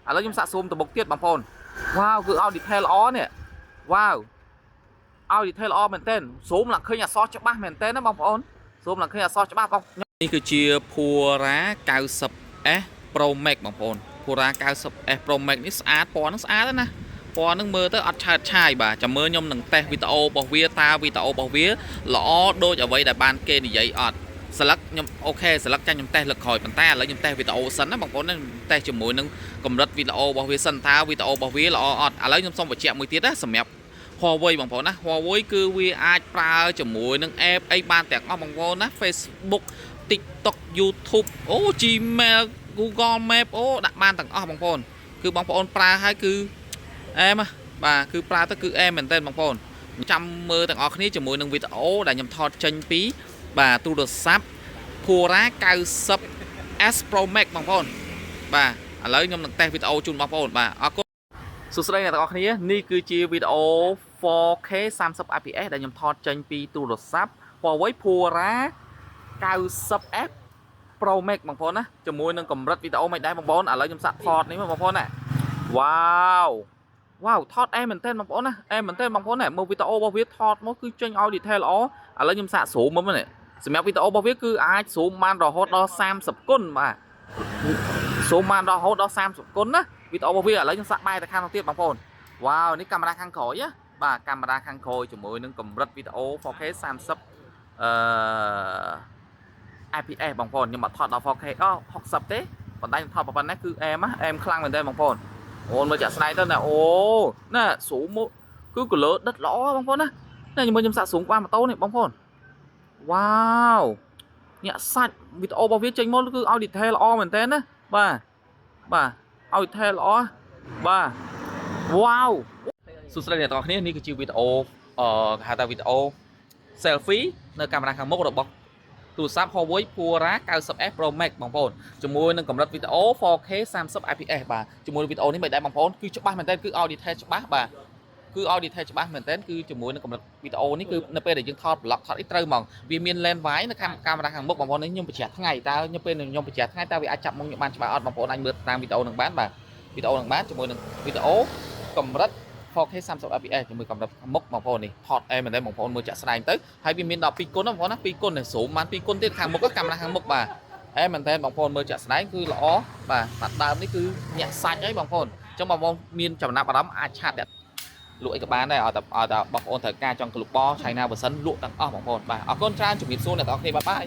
ឥឡូវខ្ញុំសាកស៊ូមទៅមុខទៀតបងប្អូនវ៉ាវគឺឲ្យ detail ល្អនេះវ៉ាវឲ្យ detail ល្អមែនទែនស៊ូមឡើងឃើញអក្សរច្បាស់មែនទែនណាបងប្អូនស៊ូមឡើងឃើញអក្សរច្បាស់បងនេះគឺជា Pura 90S Pro Max បងប្អូន Pura 90S Pro Max នេះស្អាតពណ៌នឹងស្អាតណាពណ៌នឹងមើលទៅអត់ឆើតឆាយបាទចាំមើលខ្ញុំនឹងតេស្តវីដេអូរបស់វាតើវីដេអូរបស់វាល្អដូចអ្វីដែលបានគេនិយាយអត់ស្លឹកខ្ញុំអូខេស្លឹកចាញ់ខ្ញុំតេស្តលើកក្រោយប៉ុន្តែឥឡូវខ្ញុំតេស្តវីដេអូសិនណាបងប្អូនតេស្តជាមួយនឹងកម្រិតវីដេអូរបស់វាសិនតើវីដេអូរបស់វាល្អអត់ឥឡូវខ្ញុំសូមបញ្ជាក់មួយទៀតណាសម្រាប់ Huawei បងប្អូនណា Huawei គឺវាអាចប្រើជាមួយនឹង app អីបានទាំងអស់បងប្អូនណា Facebook TikTok YouTube អូ Gmail Google Map អូដាក់បានទាំងអស់បងប្អូនគឺបងប្អូនប្រើហើយគឺអែមបាទគឺប្រើទៅគឺអែមមែនទែនបងប្អូនចាំមើលទាំងអស់គ្នាជាមួយនឹងវីដេអូដែលខ្ញុំថតចេញពីបាទទូរស័ព្ទ Pura 90S Pro Max បងប្អូនបាទឥឡូវខ្ញុំនឹងតេស្តវីដេអូជូនបងប្អូនបាទអរគុណសួស្តីអ្នកទាំងអស់គ្នានេះគឺជាវីដេអូ 4K 30 fps ដែលខ្ញុំថតចេញពីទូរស័ព្ទ Huawei Pura 90S Pro Max បងប្អូនណាជាមួយនឹងកម្រិតវីដេអូមិនដែរបងប្អូនឥឡូវខ្ញុំសាក់ថតនេះបងប្អូនណាវ៉ាវវ៉ាវថតអែមមែនទែនបងប្អូនណាអែមមែនទែនបងប្អូនណាមើលវីដេអូរបស់វាថតមកគឺចេញឲ្យ detail ល្អឥឡូវខ្ញុំសាក់ zoom មកនេះសម្រាប់វីដេអូរបស់វាគឺអាច zoom បានរហូតដល់30គុណបាទ zoom បានរហូតដល់30គុណណាវីដេអូរបស់វាឥឡូវខ្ញុំសាក់បែរទៅខាងនោះទៀតបងប្អូនវ៉ាវនេះកាមេរ៉ាខាងក្រោយណាបាទកាមេរ៉ាខាងក្រោយជាមួយនឹងកម្រិតវីដេអូ 4K 30 fps បងប្អូនខ្ញុំអត់ថតដល់ 4K 60ទេប៉ុន្តែខ្ញុំថតប៉ុណ្ណេះគឺអែមអែមខ្លាំងមែនទែនបងប្អូនអូនមើលចាក់ស្ដែងទៅណាអូណាស៊ូមមកគឺ color ដិតល្អបងប្អូនណាខ្ញុំសាកស៊ូមក្បាលម៉ូតូនេះបងប្អូនវ៉ាវញាក់សាច់វីដេអូរបស់វាចេញមកគឺឲ្យ detail ល្អមែនទែនណាបាទឲ្យ detail ល្អបាទវ៉ាវសួស្តីអ្នកទាំងអស់គ្នានេះគឺជាវីដេអូគេហៅថាវីដេអូ selfie នៅកាមេរ៉ាខាងមុខរបស់ទូរស័ព្ទ Huawei Pura 90S Pro Max បងប្អូនជាមួយនឹងកម្រិតវីដេអូ 4K 30 fps បាទជាមួយនឹងវីដេអូនេះមិនដែរបងប្អូនគឺច្បាស់មែនទែនគឺឲ្យ detail ច្បាស់បាទគឺឲ្យ detail ច្បាស់មែនទែនគឺជាមួយនឹងកម្រិតវីដេអូនេះគឺនៅពេលដែលយើងថត vlog ថតអីត្រូវហ្មងវាមាន lens wide នៅកាមេរ៉ាខាងមុខបងប្អូននេះខ្ញុំបញ្ជាក់ថ្ងៃតើខ្ញុំពេលខ្ញុំបញ្ជាក់ថ្ងៃតើវាអាចចាប់មុខខ្ញុំបានច្បាស់អត់បងប្អូនអាចមើលតាមវីដេអូនឹងបានបាទវីដេអូនឹងបានជាមួយនឹងវីដេអូកម្រិត 4K 30 fps ជាមួយកម្រិតមុខបងប្អូននេះថតអែមមែនទេបងប្អូនមើលចាក់ស្ដែងទៅហើយវាមានដល់2គុណបងប្អូនណា2គុណនេះស៊ូមបាន2គុណទៀតខាងមុខកាមេរ៉ាខាងមុខបាទអែមមែនទេបងប្អូនមើលចាក់ស្ដែងគឺល្អបាទបាត់ដើមនេះគឺញាក់សាច់ហើយបងប្អូនអញ្ចឹងបងប្អូនមានចំណាប់អារម្មណ៍អាចឆាតលក់អីក៏បានដែរឲ្យតែបងប្អូនត្រូវការចង់ក្លុបបឆៃណាបើសិនលក់ទាំងអស់បងប្អូនបាទអរគុណច្រើនជំរាបសួរអ្នកទាំងអស់គ្នាបាយបាយ